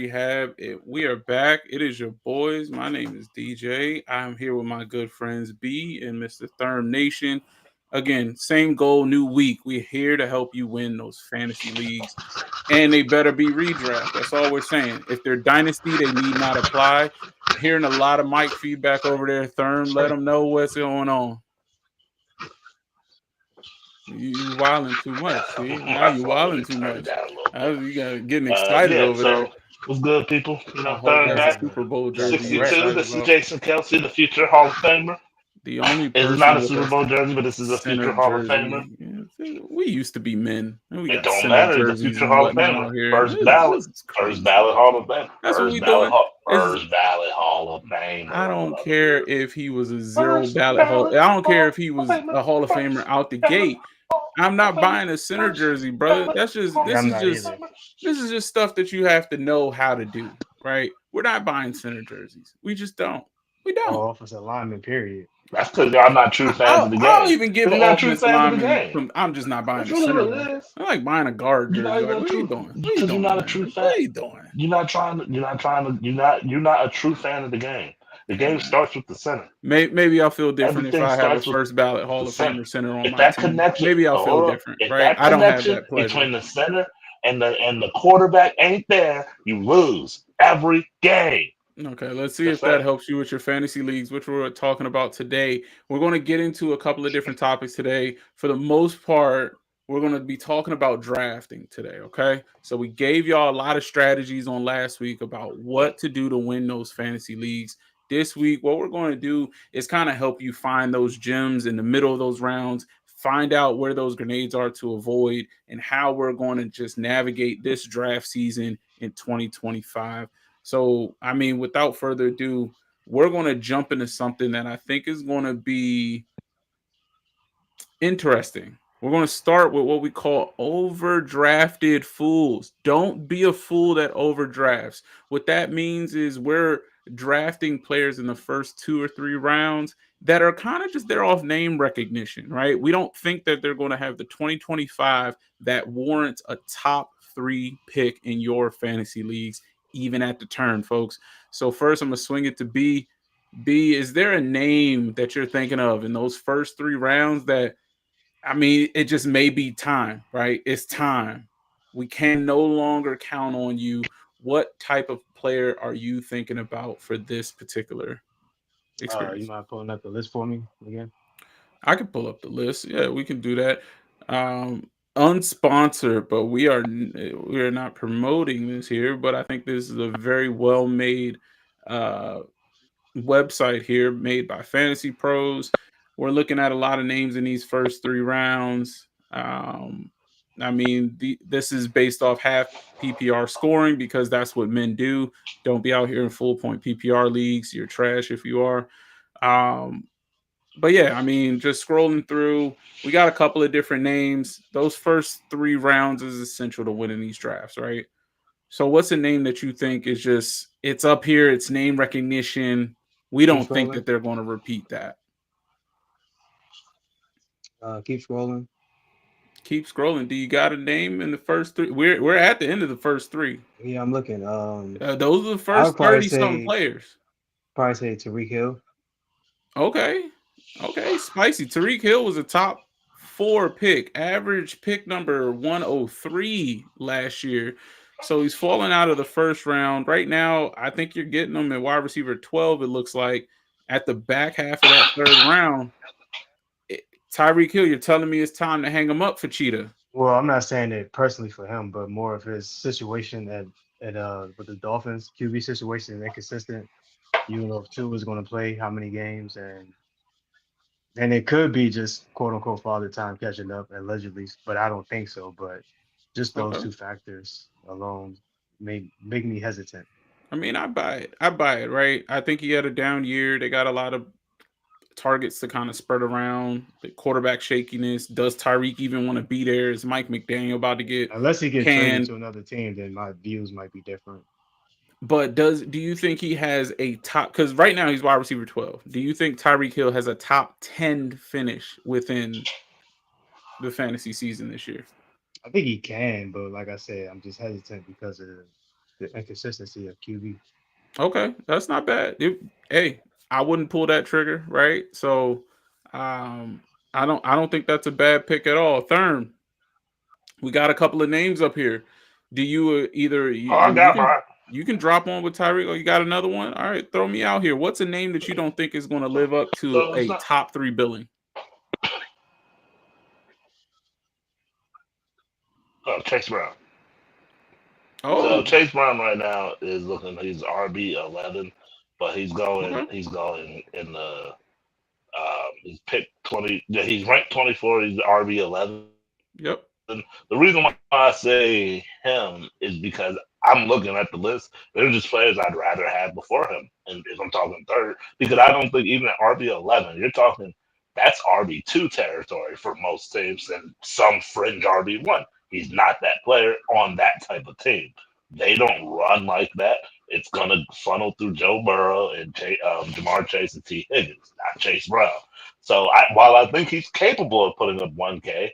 Rehab. We are back. It is your boys. My name is DJ. I'm here with my good friends B and Mr. Therm Nation. Again, same goal, new week. We're here to help you win those fantasy leagues, and they better be redraft. That's all we're saying. If they're dynasty, they need not apply. Hearing a lot of mic feedback over there, Therm. Let them know what's going on. You wilding too much. See, now My you phone, let wilding me too turn it much. down a little bit. You got getting excited Yeah, over so there. what's good, people? I hope Third that's a back, Super Bowl Got jersey the you 62. rest. excited This is about. Jason Kelsey, the future Hall of Famer. The only It's not person a with Super a Bowl jersey, but this is a center future Hall of Famer. jersey. Yeah, we used to be men, and we It got don't center matter. He's a jerseys future and Hall of whatnot Famer. out here. First ballot. This is First crazy. ballot Hall of Famer. That's what we doing. Is First ballot Hall of Famer. I don't care if he was a zero First ballot hall. ballot I don't care Hall if he of was Famer. a Hall of Famer First out the ballot gate. Hall I'm of not Famer. buying a center First jersey, brother. ballot That's just Yeah, Hall I'm this is not of just either. Famers. this is just stuff that you have to know how to do, right? We're not buying center jerseys. We just don't. We don't. Or offensive lineman, period. That's because y'all not true fans of the I'll game. even give Because an you're not true offensive fans of the lineman game. some. I'm just not buying That's a really center what one. it is. I like buying a guard You're not jersey. Like, even a what are you true doing? What are you because you're doing, not a true man? fan. What are you doing? You're not a true fan of the game. The Hey, game man. starts with the center. Maybe I'll feel different if Everything I have a starts with first ballot the Hall of center. Famer center on If my that team. connection, Maybe I'll oh, feel hold on. different, If right? that I don't have connection that pleasure. between the center and the quarterback ain't there, you lose every game. Okay, let's see Just if that saying. helps you with your fantasy leagues, which we're talking about today. We're going to get into a couple of different topics today. For the most part, we're going to be talking about drafting today. Okay, so we gave y'all a lot of strategies on last week about what to do to win those fantasy leagues. This week, what we're going to do is kind of help you find those gems in the middle of those rounds, find out where those grenades are to avoid, and how we're going to just navigate this draft season in 2025. So, I mean, without further ado, we're going to jump into something that I think is going to be interesting. We're going to start with what we call overdrafted fools. Don't be a fool that overdrafts. What that means is we're drafting players in the first two or three rounds that are kind of just there off name recognition, right? We don't think that they're going to have the 2025 that warrants a top three pick in your fantasy leagues, even at the turn, folks. So, first, I'm going to swing it to B. B, is there a name that you're thinking of in those first three rounds that I mean, it just may be time, right? It's time. We can no longer count on you. What type of player are you thinking about for this particular You experience? mind pulling up the list for me again? I can pull up the list. Yeah, we can do that. Unsponsored, but we are not promoting this here. But I think this is a very well made uh, website here, made by Fantasy Pros. We're looking at a lot of names in these first three rounds. I mean, this is based off half PPR scoring because that's what men do. Don't be out here in full point PPR leagues. You're trash if you are. Um, but yeah, I mean, just scrolling through, we got a couple of different names. Those first three rounds is essential to winning these drafts, right? So what's a name that you think is just it's up here, it's name recognition. We Keep don't think scrolling. that they're going to repeat that. Keep scrolling. Keep scrolling. Do you got a name in the first three? We're at the end of the first three. Yeah, I'm looking. Those are the I would first 30 something players. probably say Tariq Hill. Okay. Okay. Spicy. Tariq Hill was a top four pick, average pick number 103 last year. So he's falling out of the first round. Right now, I think you're getting him at wide receiver 12, it looks like. At the back half of that third round, Tyreek Hill, you're telling me it's time to hang him up for Cheetah. Well, I'm not saying it personally for him, but more of his situation at with the Dolphins. QB situation is inconsistent. You don't know if Tua is going to play how many games, and it could be just quote unquote father time catching up allegedly, but I don't think so. But just those Okay. two factors alone make me hesitant. I mean, I buy it. I buy it, right? I think he had a down year. They got a lot of targets to kind of spread around. The quarterback shakiness. Does Tyreek even want to be there? Is Mike McDaniel about to get Unless he get traded canned? to another team, then my views might be different. But do you think he has a top? Because right now he's wide receiver 12. Do you think Tyreek Hill has a top 10 finish within the fantasy season this year? I think he can, but like I said, I'm just hesitant because of the inconsistency of QB. Okay, that's not bad. Hey, I wouldn't pull that trigger, right? So, um, I don't think that's a bad pick at all. Therm, we got a couple of names up here. Do you either Oh, I you got can mine. drop one with Tyreek, or you got another one? All right, throw me out here. What's a name that you don't think is going to live up to So it's a not top three billing? Chase Brown. So Oh, Chase Brown right now is looking. He's RB 11, but he's going. okay, He's going in the. He's picked 20. Yeah, he's ranked 24. He's RB 11. yep. The reason why I say him is because I'm looking at the list. There's just players I'd rather have before him, and if I'm talking third, because I don't think even at RB 11, you're talking that's RB 2 territory for most teams, and some fringe RB 1. He's not that player on that type of team. They don't run like that. It's gonna funnel through Joe Burrow and Jamar Chase and T Higgins, not Chase Brown. So while I think he's capable of putting up 1K,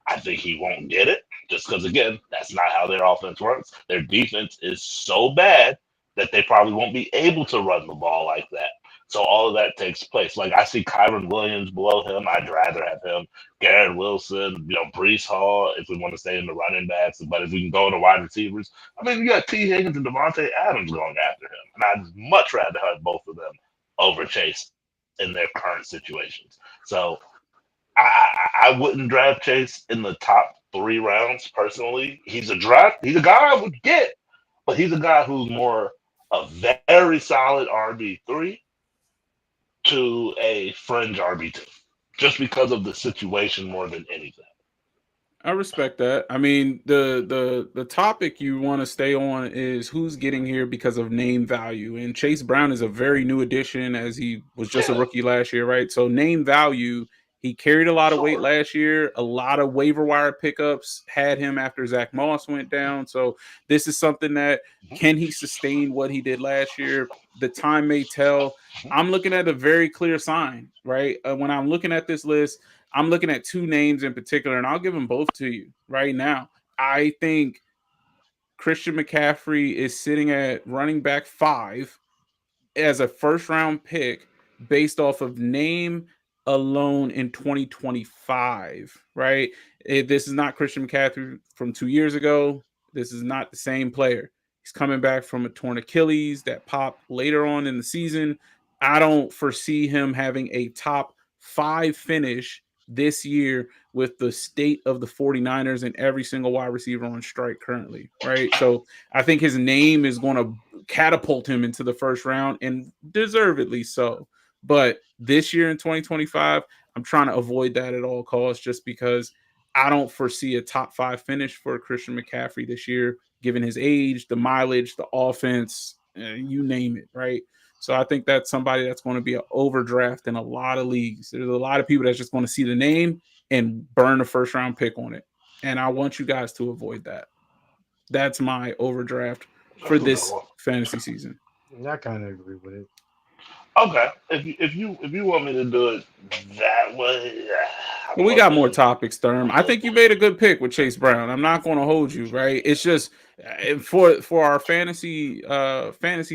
I think he won't get it just because, again, that's not how their offense works. Their defense is so bad that they probably won't be able to run the ball like that. So all of that takes place. Like I see Kyron Williams below him. I'd rather have him. Garrett Wilson, Brees Hall, if we want to stay in the running backs. But if we can go into wide receivers, I mean, you got T. Higgins and Devontae Adams going after him. And I'd much rather have both of them over Chase in their current situations. So I wouldn't draft Chase in the top 3 rounds personally. He's a guy I would get, but he's a guy who's more a very solid RB 3 to a fringe RB 2, just because of the situation more than anything. I respect that. I mean, the topic you want to stay on is who's getting here because of name value. And Chase Brown is a very new addition, as he was just a Yeah, rookie last year, right? So name value, he carried a lot of weight sure. last year. A lot of waiver wire pickups had him after Zach Moss went down. So this is something that, can he sustain what he did last year? The time may tell. I'm looking at a very clear sign, right? When I'm looking at this list, I'm looking at two names in particular, and I'll give them both to you right now. I think Christian McCaffrey is sitting at running back 5 as a first round pick based off of name alone in 2025, right? This is not Christian McCaffrey from 2 years ago. This is not the same player. He's coming back from a torn Achilles that popped later on in the season. I don't foresee him having a top 5 finish this year with the state of the 49ers and every single wide receiver on strike currently, right? So I think his name is going to catapult him into the first round, and deservedly so. But this year in 2025, I'm trying to avoid that at all costs just because I don't foresee a top 5 finish for Christian McCaffrey this year, given his age, the mileage, the offense, you name it, right? So I think that's somebody that's going to be an overdraft in a lot of leagues. There's a lot of people that's just going to see the name and burn a first round pick on it. And I want you guys to avoid that. That's my overdraft for That's a good this one. fantasy season. I kind of agree with it. Okay, if you want me to do it that way, But I'm we got more looking. topics, Therm. I think you made a good pick with Chase Brown. I'm not going to hold you, right? It's just for our fantasy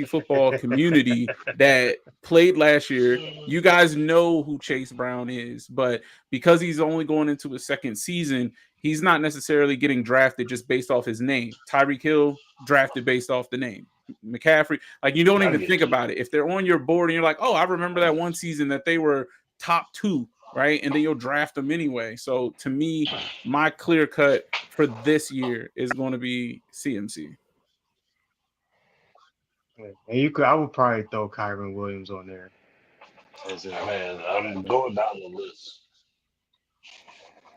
football community that played last year. You guys know who Chase Brown is, but because he's only going into his second season, he's not necessarily getting drafted just based off his name. Tyreek Hill drafted based off the name. McCaffrey, like you don't I even think get you. about it. If they're on your board and you're like, oh, I remember that one season that they were top 2, right? And then you'll draft them anyway. So to me, my clear cut for this year is going to be CMC. Yeah. And I would probably throw Kyron Williams on there as a Man, I'm backup. going down the list.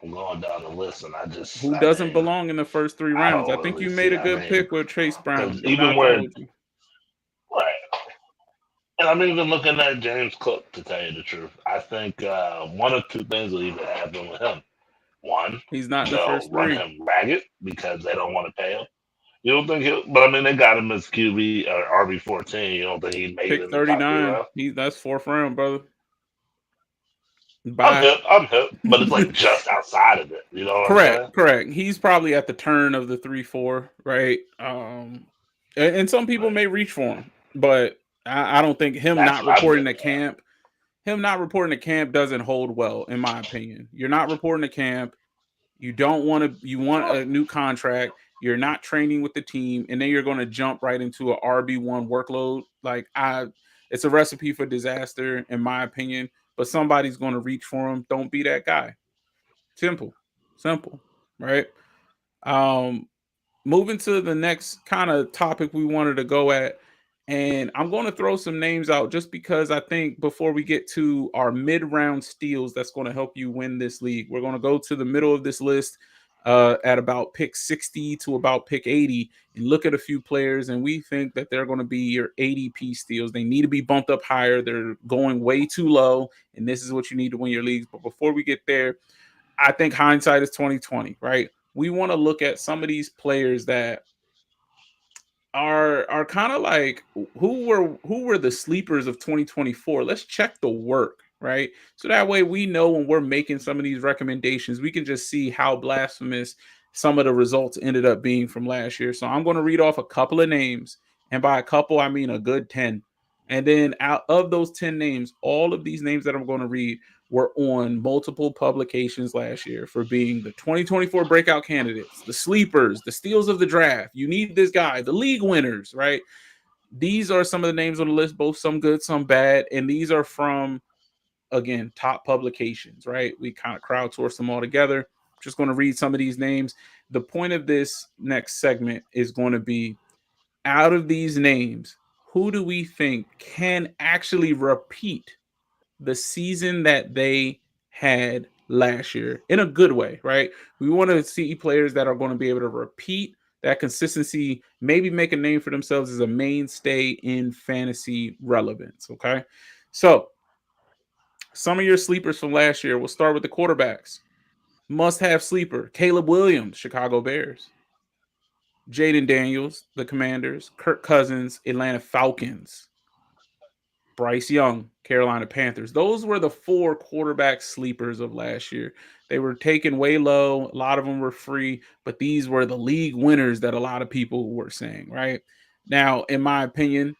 I'm going down the list, and Who I doesn't mean, belong in the first 3 I rounds? I don't think really you made see. a I good mean, pick with Chase Brown. because Not even going to where hold you. right, and I'm even looking at James Cook to tell you the truth. I think one or two things will either happen with him. One, He's not in the they'll first run 3. him ragged because they don't want to pay him. You don't think he'll? But I mean, they got him as QB or RB 14. You don't think he made it Pick in the top three 39. rounds? That's fourth round, brother. I'm Bye. hip. I'm hip. But it's like just outside of it. You know what I'm Correct, saying? correct. He's probably at the turn of the 3-4, right? And some people Right. may reach for him, but I don't think him That's not what I'm reporting getting to at. camp. Him not reporting to camp doesn't hold well, in my opinion. You're not reporting to camp. You don't want to. You want Sure. a new contract. You're not training with the team, and then you're going to jump right into a RB1 workload. It's a recipe for disaster, in my opinion. But somebody's going to reach for him. Don't be that guy. Simple, simple, right? Um, Moving to the next kind of topic we wanted to go at, and I'm going to throw some names out just because I think before we get to our mid-round steals that's going to help you win this league. We're going to go to the middle of this list at about pick 60 to about pick 80 and look at a few players, and we think that they're going to be your ADP steals. They need to be bumped up higher. They're going way too low, and this is what you need to win your leagues. But before we get there, I think hindsight is 2020, right? We want to look at some of these players that are kind of like who were the sleepers of 2024. Let's check the work, right? So that way we know when we're making some of these recommendations, we can just see how blasphemous some of the results ended up being from last year. So I'm going to read off a couple of names, and by a couple I mean a good 10. And then out of those 10 names, all of these names that I'm going to read were on multiple publications last year for being the 2024 breakout candidates, the sleepers, the steals of the draft. You need this guy, the league winners, right? These are some of the names on the list, both some good, some bad. And these are from, again, top publications, right? We kind of crowdsourced them all together. Just going to read some of these names. The point of this next segment is going to be out of these names, who do we think can actually repeat the season that they had last year in a good way, right? We want to see players that are going to be able to repeat that consistency, maybe make a name for themselves as a mainstay in fantasy relevance. Okay. So, some of your sleepers from last year, we'll start with the quarterbacks. Must have sleeper Caleb Williams, Chicago Bears. Jaden Daniels, the Commanders. Kirk Cousins, Atlanta Falcons. Bryce Young, Carolina Panthers. Those were the four quarterback sleepers of last year. They were taken way low. A lot of them were free, but these were the league winners that a lot of people were saying, right? Now, in my opinion,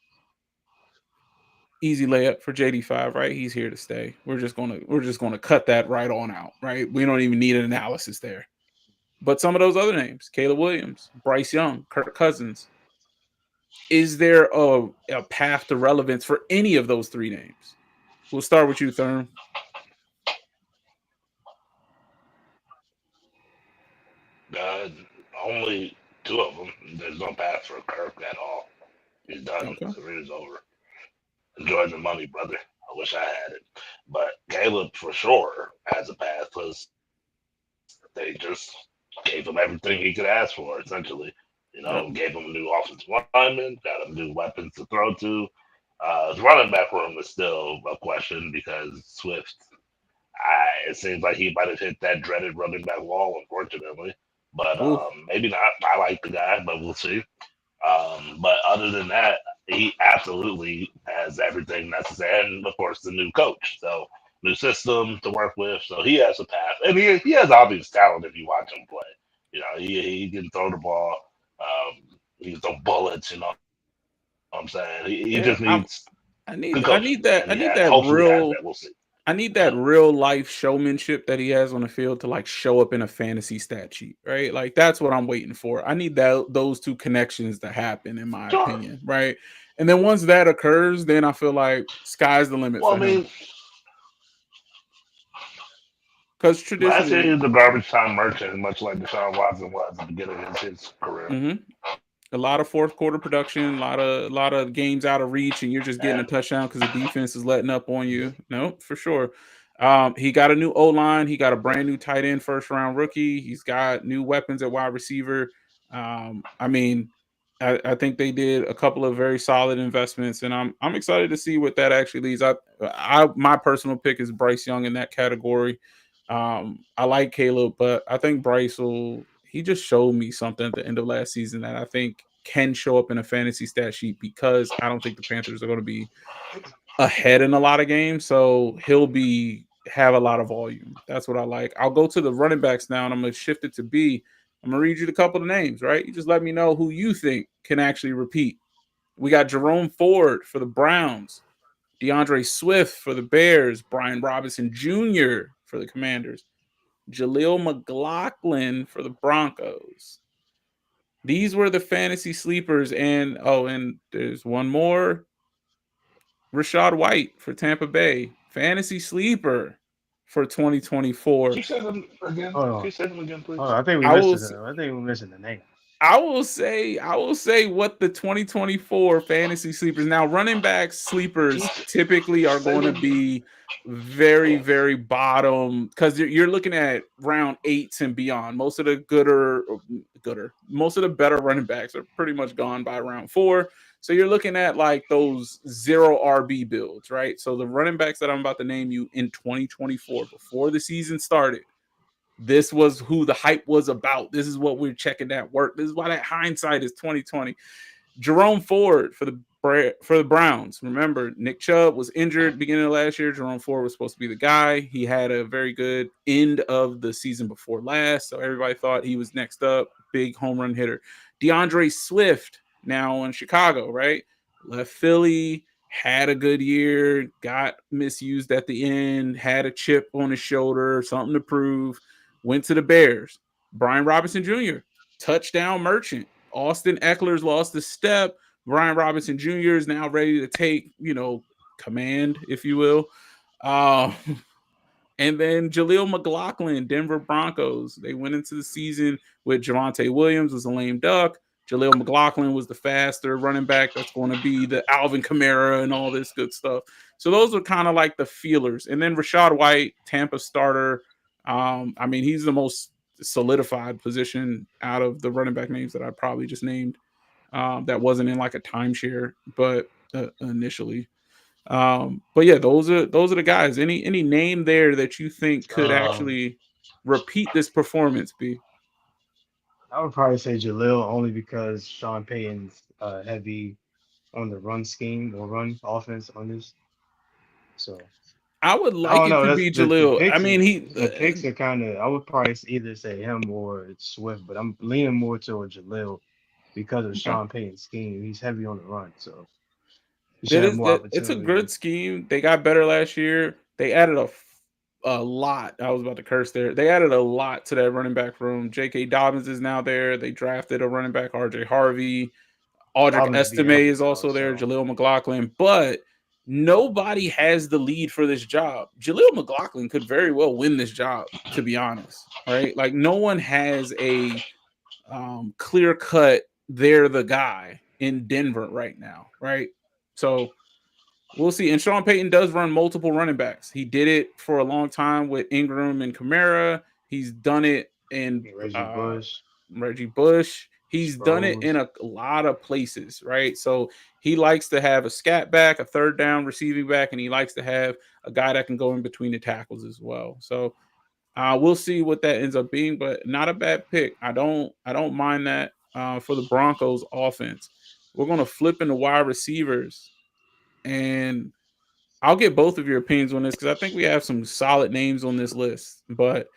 easy layup for JD5, right? He's here to stay. We're just gonna cut that right on out, right? We don't even need an analysis there. But some of those other names, Caleb Williams, Bryce Young, Kirk Cousins, is there a path to relevance for any of those three names? We'll start with you, Thurm. Uh, Only two of them. There's no path for Kirk at all. He's done. Okay. Career's over. Enjoy the money, brother. I wish I had it. But Caleb, for sure, has a path because they just gave him everything he could ask for, essentially. Yep. Gave him a new offensive lineman, got him new weapons to throw to. His running back room is still a question because Swift, it seems like he might have hit that dreaded running back wall, unfortunately. But Ooh. maybe not. I like the guy, but we'll see. But other than that, he absolutely has everything necessary, and of course, the new coach. So new system to work with. So he has a path, and he has obvious talent if you watch him play. He can throw the ball. He can throw bullets. You know what I'm saying? He just needs Yeah. good I coaching, need I and need that I need that hopefully has that. real We'll see. I need that real life showmanship that he has on the field to like show up in a fantasy stat sheet, right? Like that's what I'm waiting for. I need that those two connections to happen, in my Sure. opinion, right? And then once that occurs, then I feel like sky's the limit Well, for I him. mean, Because last year he traditionally, was a garbage time merchant, much like Deshaun Watson was at the beginning of his career. mhm, a lot of fourth quarter production, a lot of games out of reach, and you're just getting a And touchdown because the defense is letting up on you. No, for sure. He got a new O line. He got a brand new tight end, first round rookie. He's got new weapons at wide receiver. I mean, I think they did a couple of very solid investments, and I'm excited to see what that actually leads. I my personal pick is Bryce Young in that category. I like Caleb, but I think Bryce will. He just showed me something at the end of last season that I think can show up in a fantasy stat sheet because I don't think the Panthers are going to be ahead in a lot of games. So he'll be have a lot of volume. That's what I like. I'll go to the running backs now, and I'm going to shift it to B. I'm gonna read you a couple of names, right? You just let me know who you think can actually repeat. We got Jerome Ford for the Browns, DeAndre Swift for the Bears, Brian Robinson Jr. for the Commanders, Jaleel McLaughlin for the Broncos. These were the fantasy sleepers, and there's one more. Rashad White for Tampa Bay, fantasy sleeper for 2024. Keep saying them again. Hold Can on. you say them again, Hold please? on. I think we I missed will it. I think we're missing the name. I will say what the 2024 fantasy sleepers. Now running back sleepers Keep typically are say going to them. be very Yeah. very bottom cuz you're looking at round 8s and beyond. Most of the most of the better running backs are pretty much gone by round 4. So you're looking at like those 0 RB builds, right? So the running backs that I'm about to name you in 2024 before the season started, this was who the hype was about. This is what we're checking that work. This is why that hindsight is 2020. Jerome Ford for the Browns. Remember, Nick Chubb was injured beginning of last year. Jerome Ford was supposed to be the guy. He had a very good end of the season before last, so everybody thought he was next up. Big home run hitter. DeAndre Swift now in Chicago, right? Left Philly, had a good year, got misused at the end, had a chip on his shoulder, something to prove. Went to the Bears. Brian Robinson Jr., touchdown merchant. Austin Eckler's lost a step. Brian Robinson Jr. is now ready to take, command, if you will. Uh, and then Jaleel McLaughlin, Denver Broncos. They went into the season with Javonte Williams was a lame duck. Jaleel McLaughlin was the faster running back that's going to be the Alvin Kamara and all this good stuff. So those are kind of like the feelers. And then Rashad White, Tampa starter. I mean, he's the most solidified position out of the running back names that I probably just named. That wasn't in like a timeshare, but initially. But yeah, those are the guys. Any name there that you think could Um, actually repeat this performance? Be I would probably say Jalil only because Sean Payton's heavy on the run scheme or run offense on this. So I would I like don't it know. to That's be Jaleel. I mean, the picks are kind of. I would probably either say him or it's Swift, but I'm leaning more toward Jalil because of okay. Sean Payton's scheme. He's heavy on the run, so he should That have is more that it's a good opportunity. scheme. They got better last year. They added a lot. I was about to curse there. They added a lot to that running back room. J.K. Dobbins is now there. They drafted a running back, R.J. Harvey. Audric Dobbins be Estime healthy is though, also there. so Jaleel McLaughlin, but nobody has the lead for this job. Jaleel McLaughlin could very well win this job, to be honest. Right? Like no one has a clear cut. They're the guy in Denver right now, right? So we'll see. And Sean Payton does run multiple running backs. He did it for a long time with Ingram and Kamara. He's done it in Reggie Bush, Reggie Bush. He's done it in Sproles. a lot of places, right? So he likes to have a scat back, a third down receiving back, and he likes to have a guy that can go in between the tackles as well. So we'll see what that ends up being, but not a bad pick. I don't mind that for the Broncos offense. We're gonna flip into wide receivers, and I'll get both of your opinions on this because I think we have some solid names on this list. But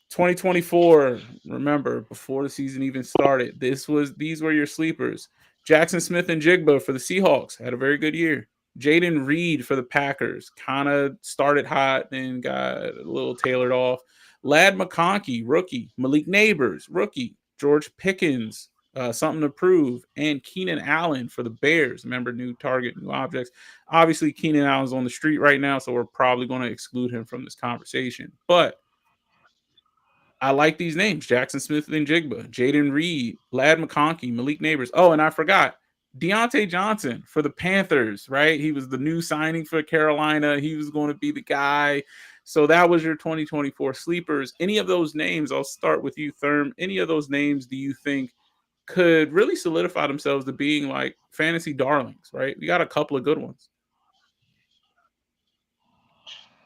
2024, remember, before the season even started, these were your sleepers. Jackson Smith and Jigba for the Seahawks had a very good year. Jaden Reed for the Packers kind of started hot and got a little tailored off. Lad McConkey, rookie. Malik Neighbors, rookie. George Pickens, something to prove. And Keenan Allen for the Bears. Remember, new target, new objects. Obviously, Keenan Allen's on the street right now, so we're probably going to exclude him from this conversation. But I like these names: Jackson Smith and Jigba, Jaden Reed, Lad McConkey, Malik Neighbors. Oh, and I forgot Deontay Johnson for the Panthers, right? He was the new signing for Carolina. He was going to be the guy. So that was your 2024 sleepers. Any of those names, I'll start with you, Therm. Any of those names do you think could really solidify themselves to being like fantasy darlings, right? We got a couple of good ones.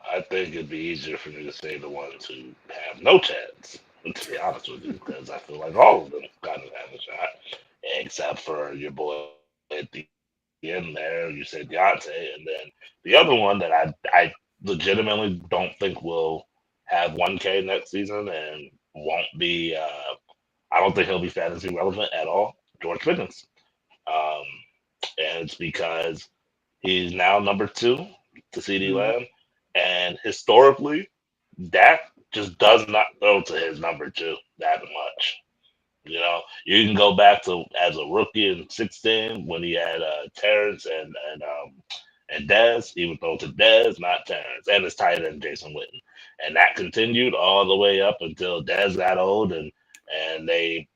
I think it'd be easier for me to say the ones who have no chance, to be honest with you, because I feel like all of them kind of have a shot, except for your boy at the end there. You said Deontay, and then the other one that I legitimately don't think will have 1K next season and won't be I don't think he'll be fantasy relevant at all. George Pickens. Um, and it's because he's now number two to CD Mhm. Lamb. And historically, Dak just does not throw to his number two that much. You know, you can go back to as a rookie in 16 when he had Terrence and Dez. He would throw to Dez, not Terrence, and his tight end Jason Witten, and that continued all the way up until Dez got old and they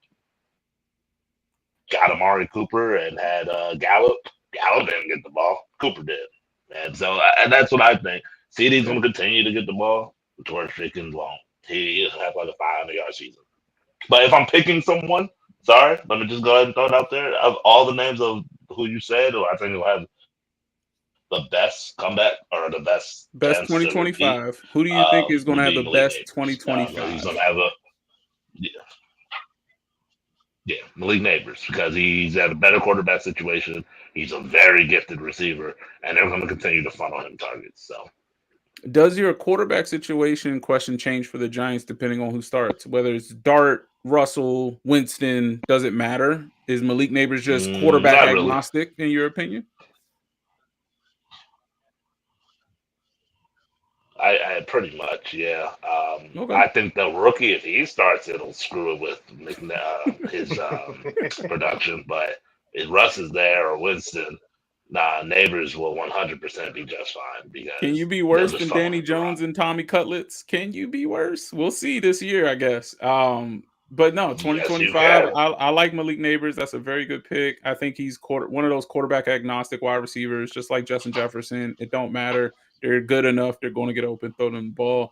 got Amari Cooper and had Gallup. Gallup didn't get the ball. Cooper did, and so and that's what I think. CD's Yeah. going to continue to get the ball. George Pickens won't. He'll have like a 500-yard season. But if I'm picking someone, sorry, let me just go ahead and throw it out there. Of all the names of who you said, who I think will have the best comeback or the best chance to Best repeat, 2025. Who do you would think be is going to Malik have the Neighbors. best He's gonna 2025? have a yeah, yeah, Malik Neighbors because he's at a better quarterback situation. He's a very gifted receiver, and they're going to continue to funnel him targets. So Does your quarterback situation question change for the Giants depending on who starts? Whether it's Dart, Russell, Winston, does it matter? Is Malik Neighbors just quarterback not really. agnostic in your opinion? I pretty much, yeah. Okay. I think the rookie, if he starts, it'll screw it with his production. But if Russ is there or Winston, nah, neighbors will 100% be just fine Can you because be they'll worse just than funnel Danny him through. Jones and Tommy Cutlets? Can you be worse? We'll see this year, I guess. But no, Yes, you 2025, can. I like Malik Neighbors. That's a very good pick. I think he's one of those quarterback agnostic wide receivers, just like Justin Jefferson. It don't matter. They're good enough. They're going to get open, throw them the ball.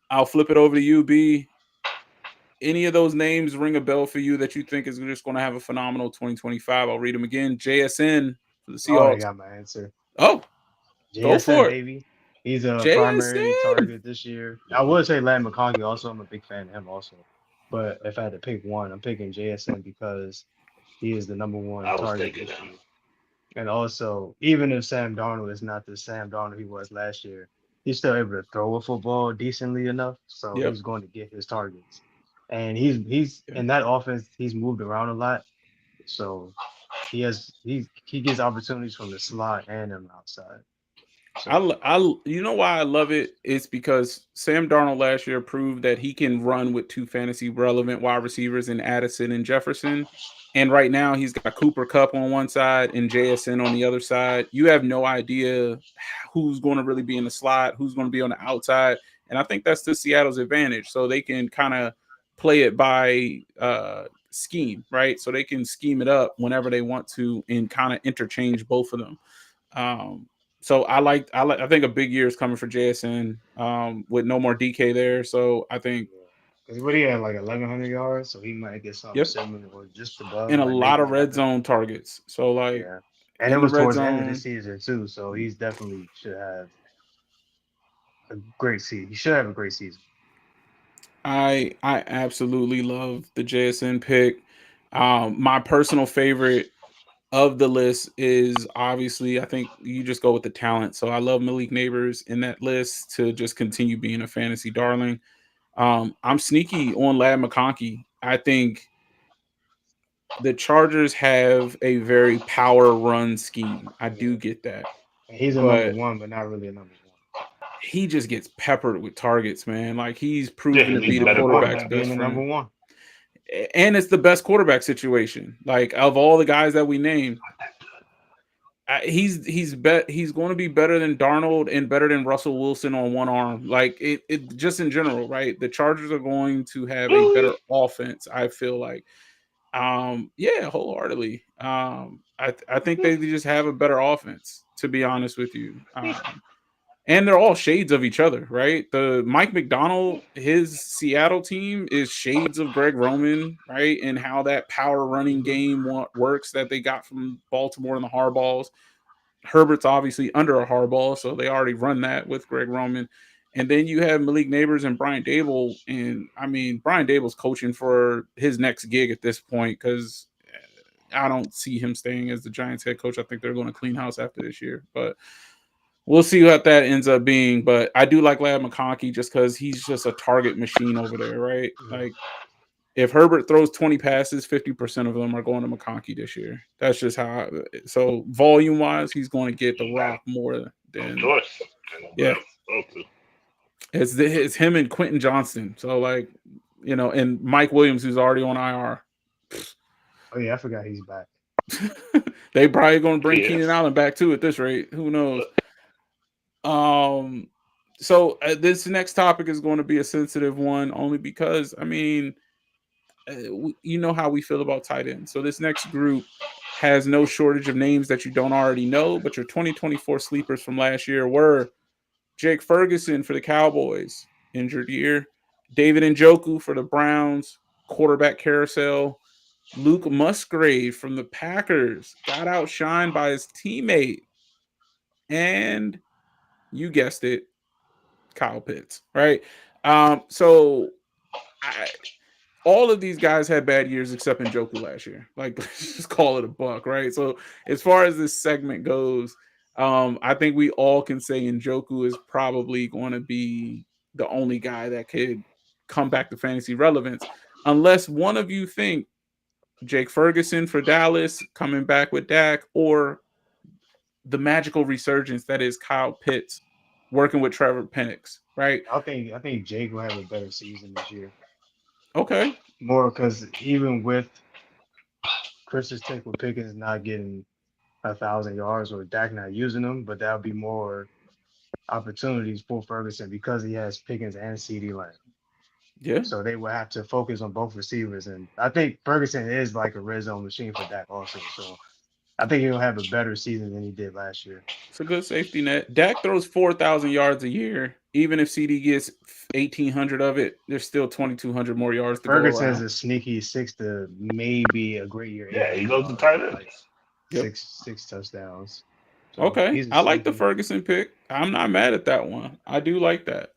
I'll flip it over to you, B. Any of those names ring a bell for you that you think is just going to have a phenomenal 2025? I'll read them again. JSN for the I already Seahawks. got my answer. Oh, go JSN, for it. baby. He's a primary JSN. target this year. I Mhm. would say Larry McConkey also. I'm a big fan of him also. But if I had to pick one, I'm picking JSN because he is the number one I was target thinking this him. year. And also, even if Sam Darnold is not the Sam Darnold he was last year, he's still able to throw a football decently enough. So Yep. he's going to get his targets. And he's Yeah. in that offense, he's moved around a lot. So he gets opportunities from the slot and on the outside. So You know why I love it? It's because Sam Darnold last year proved that he can run with two fantasy relevant wide receivers in Addison and Jefferson. And right now he's got Cooper Cup on one side and JSN on the other side. You have no idea who's going to really be in the slot, who's going to be on the outside. And I think that's to Seattle's advantage. So they can kind of play it by scheme, right? So they can scheme it up whenever they want to and kind of interchange both of them. Um, so I think a big year is coming for JSN with no more DK there. So I think yeah, because what he had like 1,100 yards, so he might get something yep, similar or just above, and a like lot maybe of red 11. zone targets. So like Yeah, and it in the was red towards the end of the zone, season too, so he's definitely should have a great season. He should have a great season. I absolutely love the JSN pick. My personal favorite of the list is obviously I think you just go with the talent. So I love Malik Neighbors in that list to just continue being a fantasy darling. I'm sneaky on Lad McConkey. I think the Chargers have a very power run scheme. I do Yeah, get that. and he's a number But one, but not really a number one. he just gets peppered with targets, man. Like he's Yeah, proven he to He's be needs the better number one quarterback's by quarterback. being best the number friend. one. And it's the best quarterback situation. Like of all the guys that we named, he's going to be better than Darnold and better than Russell Wilson on one arm. Like it just in general, right? The Chargers are going to have a better Really? offense, I feel like. Yeah, wholeheartedly. I think they just have a better offense, to be honest with you. And they're all shades of each other, right? The Mike McDonald, his Seattle team is shades of Greg Roman, right? And how that power running Hmm. game works that they got from Baltimore and the Harbaughs. Herbert's obviously under a Harbaugh, so they already run that with Greg Roman. And then you have Malik Neighbors and Brian Dable. And I mean, Brian Dable's coaching for his next gig at this point because I don't see him staying as the Giants head coach. I think they're going to clean house after this year. But we'll see what that ends up being. But I do like Lad McConkey just because he's just a target machine over there, right? Yeah. Like If Herbert throws 20 passes, 50% of them are going to McConkey this year. That's just how. So volume wise, he's going to get the rock more No than choice. Ain't nobody yeah. else to throw to. It's him and Quentin Johnston. So like, and Mike Williams who's already on IR. Oh yeah, I forgot he's back. They probably going to bring Keenan Yes. Allen back too at this rate. Who knows? Um. So this next topic is going to be a sensitive one, only because I mean, you know how we feel about tight ends. So this next group has no shortage of names that you don't already know, but your 2024 sleepers from last year were Jake Ferguson for the Cowboys, injured year, David Njoku for the Browns, quarterback carousel, Luke Musgrave from the Packers got outshined by his teammate, and you guessed it, Kyle Pitts, right? So I all of these guys had bad years except Njoku last year. Like, let's just call it a buck, right? So, as far as this segment goes, I think we all can say Njoku is probably going to be the only guy that could come back to fantasy relevance, unless one of you think Jake Ferguson for Dallas coming back with Dak, or the magical resurgence that is Kyle Pitts working with Trevor Penix, right? I think Jake will have a better season this year. Okay, More because even with Chris's take with Pickens not getting 1,000 yards or Dak not using them, but that'll be more opportunities for Ferguson because he has Pickens and CD Lamb. yeah. So they will have to focus on both receivers. And I think Ferguson is like a red zone machine for Dak also. So I think he'll have a better season than he did last year. It's a good safety net. Dak throws 4,000 yards a year. Even if CD gets 1,800 of it, there's still 2,200 more yards to go Ferguson is around. a sneaky six to maybe a great year, Yeah, he 800 goes to yards tight with like ends. Yep. six touchdowns. So Okay. he's a I like the sneaky. Ferguson pick. I'm not mad at that one. I do like that.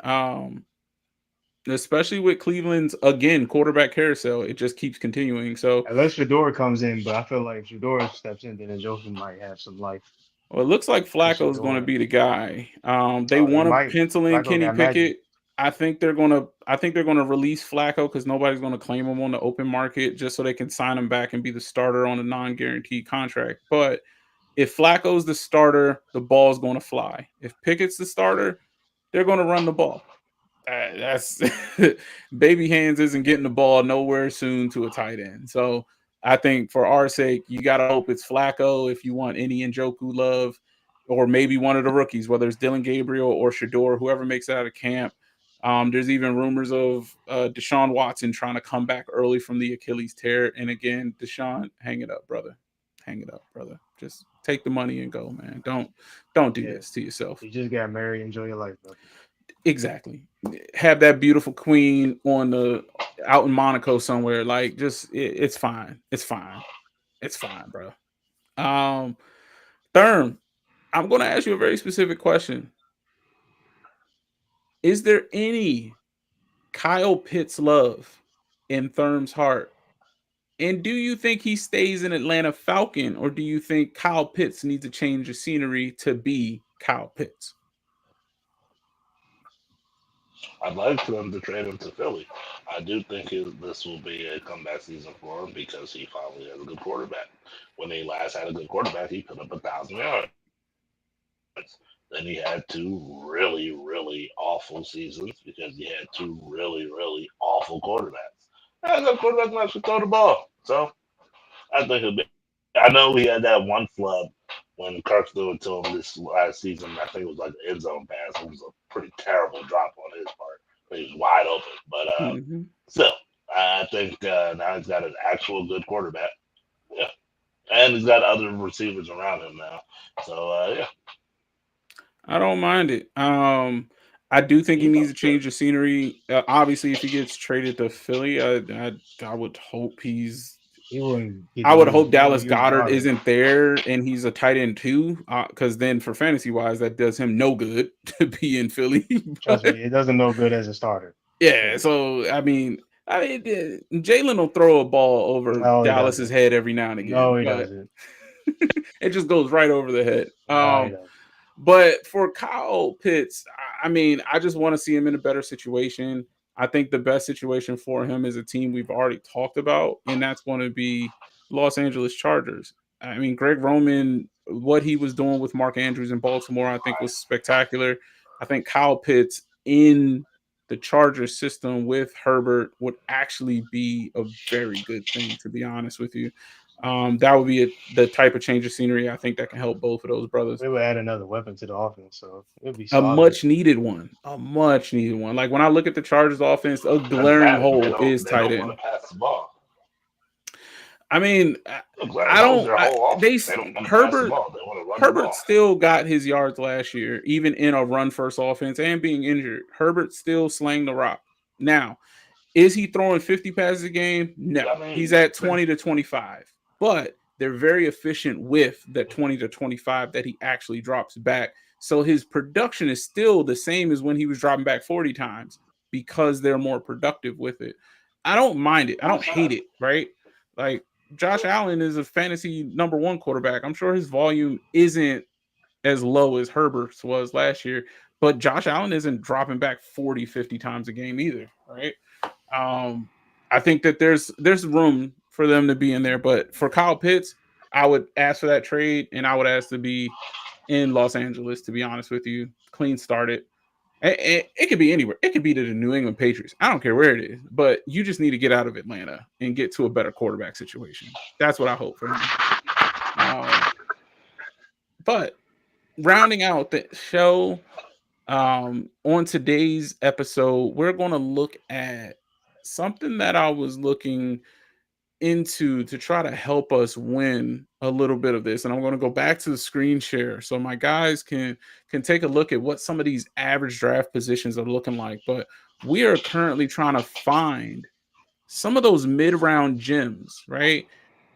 Especially with Cleveland's again quarterback carousel, it just keeps continuing. So, Unless Shador comes in, but I feel like if Shador steps in, then Njoku might have some life. well, it looks like Because Flacco is going to Shador, be the guy. They he want to might. pencil in Flacco Kenny got magic. Pickett. I think they're gonna. I think they're gonna release Flacco because nobody's gonna claim him on the open market, just so they can sign him back and be the starter on a non-guaranteed contract. But if Flacco's the starter, the ball's going to fly. If Pickett's the starter, they're going to run the ball. That's baby hands isn't getting the ball nowhere soon to a tight end. So I think for our sake, you got to hope it's Flacco if you want any Njoku love, or maybe one of the rookies, whether it's Dylan Gabriel or Shador, whoever makes it out of camp. There's even rumors of Deshaun Watson trying to come back early from the Achilles tear. And again, Deshaun, hang it up, brother. Hang it up, brother. Just take the money and go, man. Don't do Yeah. this to yourself. You just got married. Enjoy your life, bro. Exactly. Have that beautiful queen on the out in Monaco somewhere. Like, just it's fine. It's fine. It's fine, bro. Um, Therm, I'm going to ask you a very specific question. Is there any Kyle Pitts love in Therm's heart? And do you think he stays in Atlanta Falcon, or do you think Kyle Pitts needs to change the scenery to be Kyle Pitts? I'd like for them to trade him to Philly. I do think this will be a comeback season for him because he finally has a good quarterback. When he last had a good quarterback, he put up 1,000 yards. Then he had two really awful seasons because he had two really awful quarterbacks. And the quarterback can actually throw the ball. So I think he'll be. I know he had that one flub when Kirk threw it to him this last season. I think it was like the end zone pass. It was a pretty terrible drop on his part. He was wide open. But Mm-hmm. still, I think now he's got an actual good quarterback. Yeah. And he's got other receivers around him now. So, yeah, I don't mind it. I do think he he needs to looks good. change the scenery. Obviously, if he gets traded to Philly, I would hope he's. He wouldn't get I to would use. hope He won't Dallas use Goddard Goddard. isn't there and he's a tight end too. Because then for fantasy wise, that does him no good to be in Philly. Trust But me, it doesn't no good as a starter. yeah, Period. so I mean, Jalen will throw a ball over No, he Dallas's doesn't. head every now and No, again, he but doesn't. it just goes right over the head. No, he doesn't. But for Kyle Pitts, I mean, I just want to see him in a better situation. I think the best situation for him is a team we've already talked about, and that's going to be Los Angeles Chargers. I mean, Greg Roman, what he was doing with Mark Andrews in Baltimore, I think was spectacular. I think Kyle Pitts in the Chargers system with Herbert would actually be a very good thing, to be honest with you. That would be the type of change of scenery I think that can help both of those brothers. They would add another weapon to the offense, so it would be A solid. much needed one. A much needed one. Like when I look at the Chargers offense, a That's glaring bad. hole is They tight don't want end. to pass the ball. I mean, Look, Larry I Holmes, don't. their whole They offense. They don't want to pass the Herbert ball. They want to run the Herbert ball. still got his yards last year, even in a run first offense and being injured. Herbert still slang the rock. Now, is he throwing 50 passes a game? No. I He's mean, at 20 to 25. But they're very efficient with the 20 to 25 that he actually drops back. So his production is still the same as when he was dropping back 40 times because they're more productive with it. I don't mind it. I don't hate it, right? Like Josh Allen is a fantasy number one quarterback. I'm sure his volume isn't as low as Herbert's was last year, but Josh Allen isn't dropping back 40, 50 times a game either, right? Um, I think that there's room for them to be in there, but for Kyle Pitts, I would ask for that trade, and I would ask to be in Los Angeles. To be honest with you, clean started. It could be anywhere. It could be to the New England Patriots. I don't care where it is, but you just need to get out of Atlanta and get to a better quarterback situation. That's what I hope for him. Um, but rounding out the show, on today's episode, we're going to look at something that I was looking into to try to help us win a little bit of this. And I'm going to go back to the screen share so my guys can take a look at what some of these average draft positions are looking like. But we are currently trying to find some of those mid-round gems, right?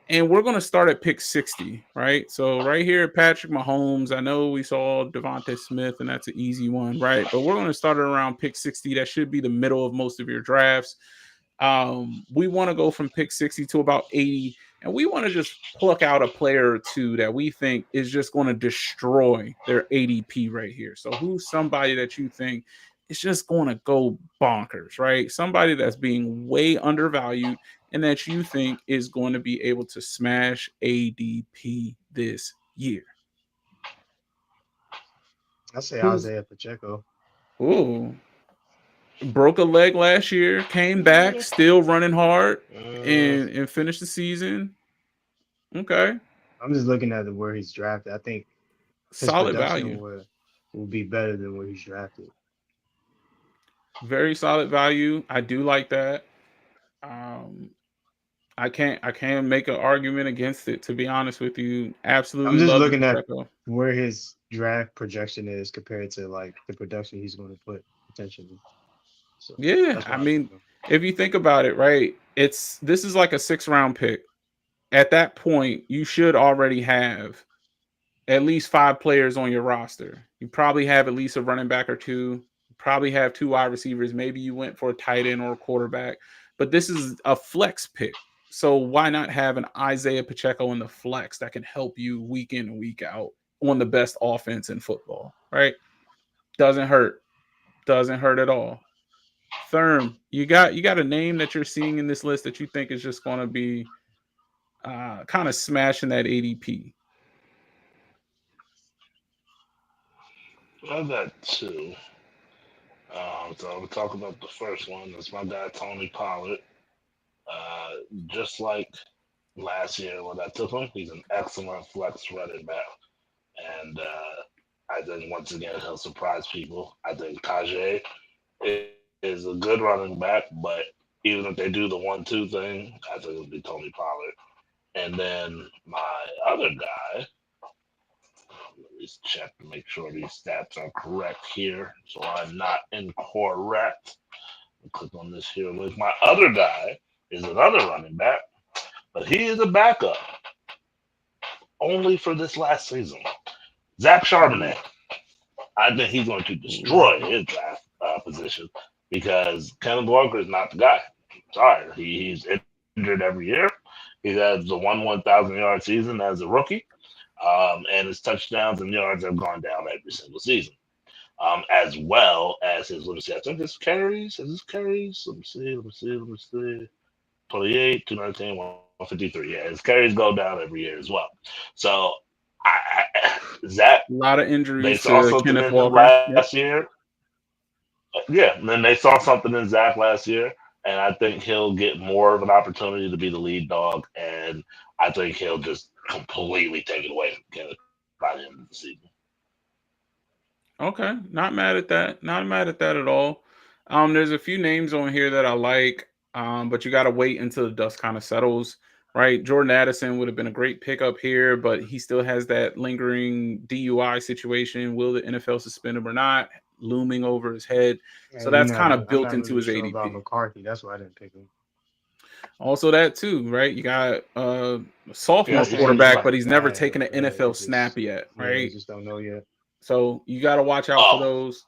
And we're going to start at pick 60, right? So right here, Patrick Mahomes. I know we saw Devontae Smith, and that's an easy one, right? But we're going to start it around pick 60. That should be the middle of most of your drafts. We want to go from pick 60 to about 80, and we want to just pluck out a player or two that we think is just going to destroy their ADP right here. So who's somebody that you think is just going to go bonkers, right? Somebody that's being way undervalued and that you think is going to be able to smash ADP this year. I say Who's Isaiah Pacheco. ooh, broke a leg last year, came back, still running hard, and finished the season. Okay, I'm just looking at where he's drafted. I think his solid production value, will be better than where he's drafted. very solid value. I do like that. Um, I can't make an argument against it. To be honest with you, I'm absolutely just love the looking at Pacheco. where his draft projection is compared to like the production he's going to put potentially. So Yeah, that's I why I took mean, him. if you think about it, right, this is like a 6 round pick. At that point, you should already have at least 5 players on your roster. You probably have at least a running back or two. You probably have 2 wide receivers. Maybe you went for a tight end or a quarterback, but this is a flex pick. So why not have an Isaiah Pacheco in the flex that can help you week in and week out on the best offense in football, right? Doesn't hurt. Doesn't hurt at all. Therm, you got a name that you're seeing in this list that you think is just going to be kind of smashing that ADP. I got two. So we'll talk about the first one. That's my guy Tony Pollard. Uh, just like last year when I took him, he's an excellent flex running back, and I think once again he'll surprise people. I think Tajay is a good running back, but even if they do the 1-2 thing, I think it'll be Tony Pollard. And then my other guy, let me check to make sure these stats are correct here, so I'm not incorrect. Click on this here link. My other guy is another running back, but he is a backup only for this last season. Zach Charbonnet. I think he's going to destroy his draft position because Kenneth Walker is not the guy. Sorry, he's injured every year. He has the 1,000 yard season as a rookie, and his touchdowns and yards have gone down every single season. as well as his, let me see, I think his carries, his carries, let me see. 28, 219, 153. Yeah, his carries go down every year as well. So, Zach, A lot of they injuries saw to something in Kenneth him Walker. last Yep. year. Yeah, and then they saw something in Zach last year, and I think he'll get more of an opportunity to be the lead dog, and I think he'll just completely take it away from Kenneth by the end of the season. Okay, not mad at that. Not mad at that at all. There's a few names on here that I like, but you got to wait until the dust kind of settles, right? Jordan Addison would have been a great pickup here, but he still has that lingering DUI situation. Will the NFL suspend him or not? Looming over his head. So And that's kind of I'm built not into really his sure about ADP. McCarthy. That's why I didn't pick him. Also, that too, right? You got a Yeah, sophomore Not he saying seems he's quarterback, like but like he's never bad, taken an but NFL it snap just yet, yeah, we right? just don't know yet. So you got to watch out for oh, those.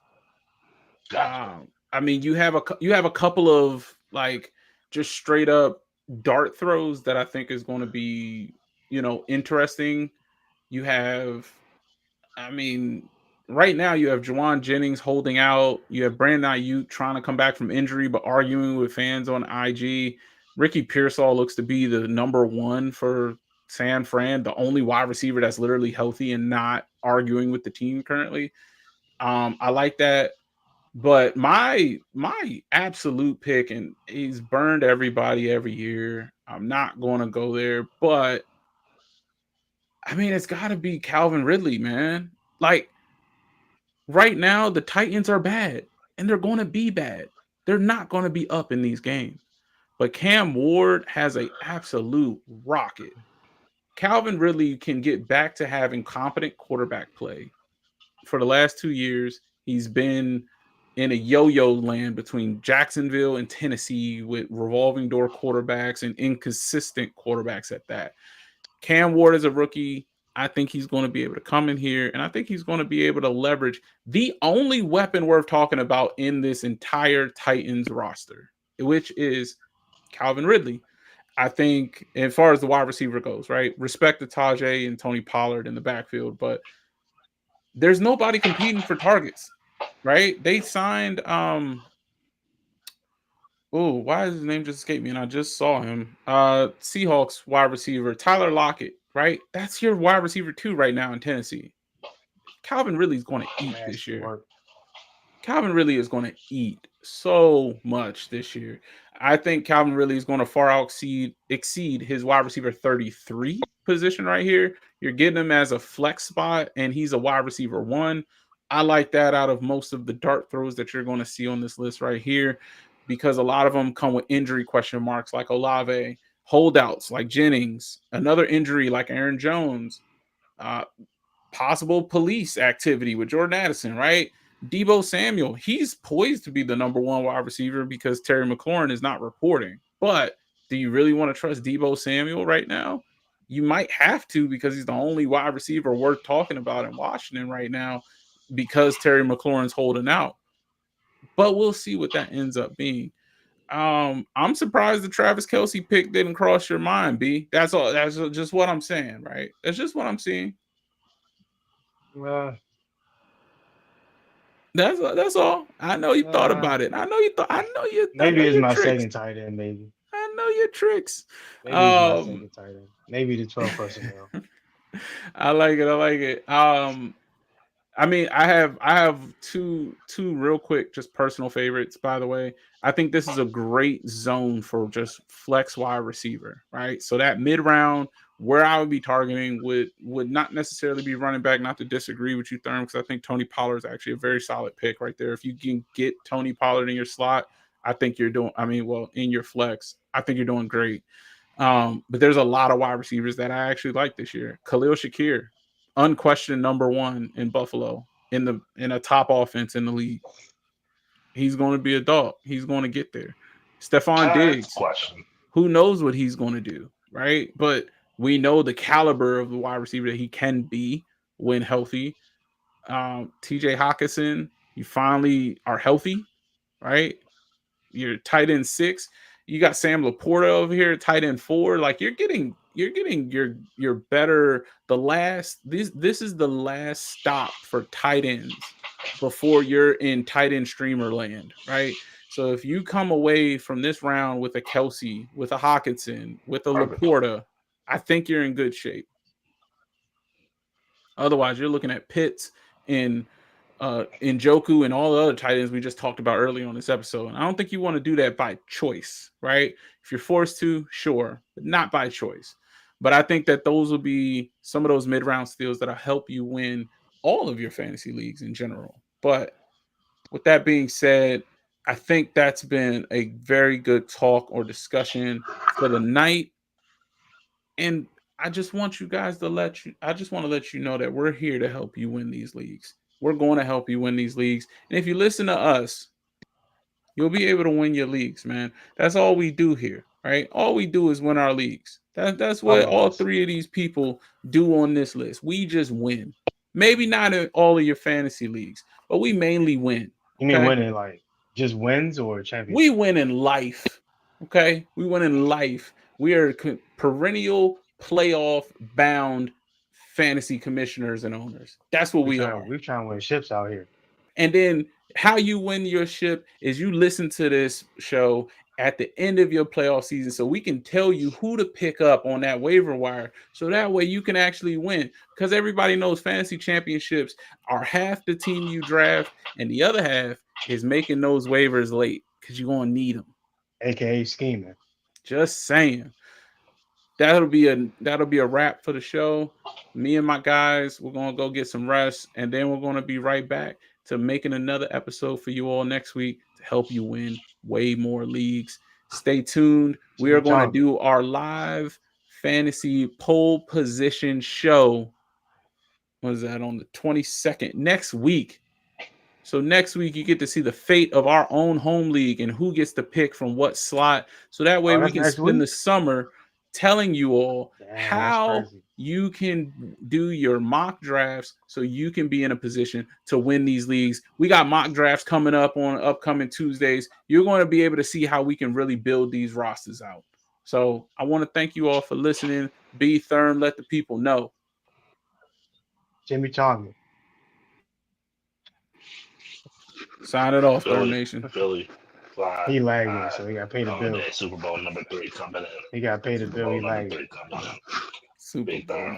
gotcha. I mean, you have a couple of like just straight up dart throws that I think is going to be interesting. You have, I mean, right now you have Juwan Jennings holding out. You have Brandon Ayuk trying to come back from injury, but arguing with fans on IG. Ricky Pearsall looks to be the number one for San Fran, the only wide receiver that's literally healthy and not arguing with the team currently. I like that. But my absolute pick, and he's burned everybody every year. I'm not going to go there, but I mean, it's got to be Calvin Ridley, man. Like right now, the Titans are bad, and they're going to be bad. They're not going to be up in these games. But Cam Ward has a absolute rocket. Calvin Ridley can get back to having competent quarterback play. For the last 2 years, he's been in a yo-yo land between Jacksonville and Tennessee with revolving door quarterbacks and inconsistent quarterbacks at that. Cam Ward is a rookie. I think he's going to be able to come in here, and I think he's going to be able to leverage the only weapon worth talking about in this entire Titans roster, which is Calvin Ridley. I think, as far as the wide receiver goes, right? Respect to Tajay and Tony Pollard in the backfield, but there's nobody competing for targets, right? They signed oh, why does his name just escape me? And I just saw him. Seahawks wide receiver, Tyler Lockett, right? That's your wide receiver too right now in Tennessee. Calvin Ridley's going to eat this Nasty year. work. Calvin Ridley is going to eat so much this year. I think Calvin Ridley is going to far exceed his wide receiver 33 position right here. You're getting him as a flex spot, and he's a wide receiver one. I like that out of most of the dart throws that you're going to see on this list right here, because a lot of them come with injury question marks like Olave, holdouts like Jennings, another injury like Aaron Jones, uh, possible police activity with Jordan Addison, right? Debo Samuel, he's poised to be the number one wide receiver because Terry McLaurin is not reporting. But do you really want to trust Debo Samuel right now? You might have to, because he's the only wide receiver worth talking about in Washington right now because Terry McLaurin's holding out. But we'll see what that ends up being. I'm surprised the Travis Kelsey pick didn't cross your mind, B. That's all. That's just what I'm saying, right? That's just what I'm seeing. Uh, That's all. I know you thought uh, about it. I know you thought. I maybe know it's your my tricks. second tight end. Maybe I know your tricks. maybe it's my Um, second tight end. Maybe the 12 personnel. I like it. I like it. I mean, I have two real quick, just personal favorites. By the way, I think this is a great zone for just flex wide receiver, right? So that mid round, where I would be targeting would not necessarily be running back. Not to disagree with you, Therm, because I think Tony Pollard is actually a very solid pick right there. If you can get Tony Pollard in your slot, I think you're doing. I mean, well, in your flex, I think you're doing great. But there's a lot of wide receivers that I actually like this year. Khalil Shakir, unquestioned number one in Buffalo in a top offense in the league. He's going to be a dog. He's going to get there. Stephon Diggs, Question. who knows what he's going to do, right? But we know the caliber of the wide receiver that he can be when healthy. TJ Hawkinson, you finally are healthy, right? You're tight end six. You got Sam Laporta over here, tight end four. Like you're getting your better. The last this is the last stop for tight ends before you're in tight end streamer land, right? So if you come away from this round with a Kelsey, with a Hawkinson, with a Perfect. Laporta, I think you're in good shape. Otherwise, you're looking at Pitts and Njoku and all the other tight ends we just talked about earlier on this episode. And I don't think you want to do that by choice, right? If you're forced to, sure, but not by choice. But I think that those will be some of those mid-round steals that'll help you win all of your fantasy leagues in general. But with that being said, I think that's been a very good talk or discussion for the night. And I just want you guys to I just want to let you know that we're here to help you win these leagues. We're going to help you win these leagues. And if you listen to us, you'll be able to win your leagues, man. That's all we do here, right? All we do is win our leagues. That's what Love all us. three of these people do on this list. We just win. Maybe not in all of your fantasy leagues, but we mainly win. You mean Okay. winning like just wins or We championship? win in life. Okay. We win in life. We are perennial playoff bound fantasy commissioners and owners. That's what we are. We trying to win ships out here. And then how you win your ship is you listen to this show at the end of your playoff season so we can tell you who to pick up on that waiver wire so that way you can actually win, because everybody knows fantasy championships are half the team you draft and the other half is making those waivers late because you're going to need them. AKA scheming. Just saying. That'll be a wrap for the show. Me and my guys, we're gonna go get some rest, and then we're gonna be right back to making another episode for you all next week to help you win way more leagues. Stay tuned. We are Jimmy going to Johnson. do our live fantasy pole position show. What is that, on the 22nd next week? So next week you get to see the fate of our own home league and who gets to pick from what slot. So that way Oh, we that's can next spend week? the summer telling you all Damn, that's how crazy. you can do your mock drafts so you can be in a position to win these leagues. We got mock drafts coming up on upcoming Tuesdays. You're going to be able to see how we can really build these rosters out. So I want to thank you all for listening. B Therm, let the people know. Jimmy Johnson. Sign it off, Therm Philly, Nation. Philly, fly. He lagging, so he got to pay the Going bill. there. Super Bowl number 3 coming in. He got to pay the Super bill. Bowl He number lagging. 3 coming in. Super Big Bowl. time.